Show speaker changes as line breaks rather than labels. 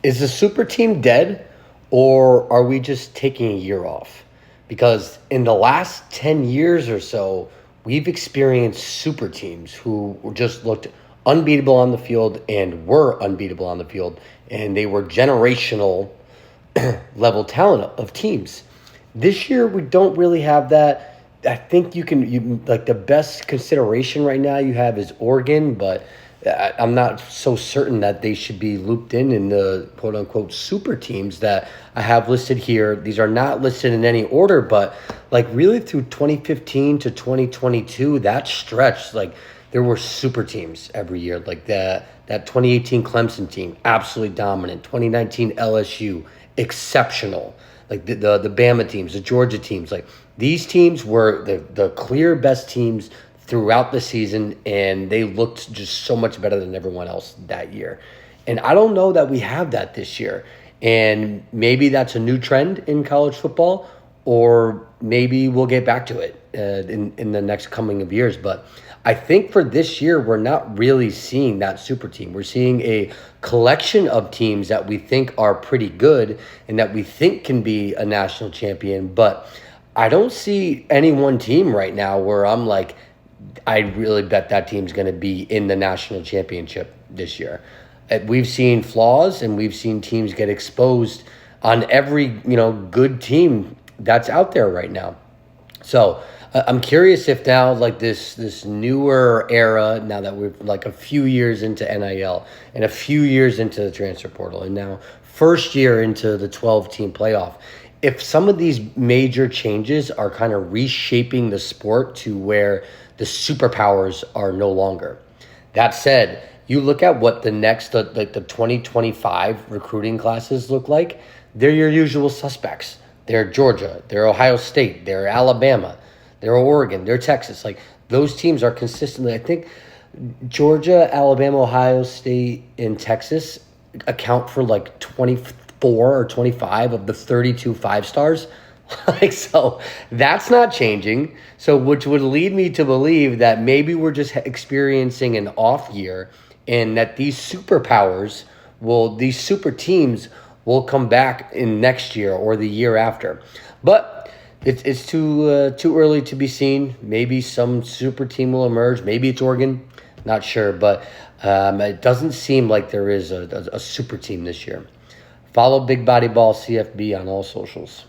Is the super team dead, or are we just taking a year off? Because in the last 10 years or so, we've experienced super teams who just looked unbeatable on the field and were unbeatable on the field, and they were generational level talent of teams. This year, we don't really have that. I think you like the best consideration right now you have is Oregon, but I'm not so certain that they should be looped in the quote unquote super teams that I have listed here. These are not listed in any order, but like really through 2015 to 2022, that stretch, like there were super teams every year. Like that 2018 Clemson team, absolutely dominant. 2019 LSU, exceptional. Like the Bama teams, the Georgia teams, like these teams were the clear best teams throughout the season, and they looked just so much better than everyone else that year. And I don't know that we have that this year. And maybe that's a new trend in college football, or maybe we'll get back to it in the next coming of years. But I think for this year, we're not really seeing that super team. We're seeing a collection of teams that we think are pretty good and that we think can be a national champion. But I don't see any one team right now where I'm like, I really bet that team's going to be in the national championship this year. We've seen flaws and we've seen teams get exposed on every, good team that's out there right now. So I'm curious if now, like this newer era, now that we're like a few years into NIL and a few years into the transfer portal, and now first year into the 12-team playoff, if some of these major changes are kind of reshaping the sport to where the superpowers are no longer. That said, you look at what the 2025 recruiting classes look like, they're your usual suspects. They're Georgia, they're Ohio State, they're Alabama, they're Oregon, they're Texas. Like those teams are consistently, I think Georgia, Alabama, Ohio State, and Texas account for like 24 or 25 of the 32 5-stars. Like, so that's not changing. So, which would lead me to believe that maybe we're just experiencing an off year, and that these superpowers these super teams will come back in next year or the year after. But it's too early to be seen. Maybe some super team will emerge. Maybe it's Oregon. Not sure, but it doesn't seem like there is a super team this year. Follow Big Body Ball CFB on all socials.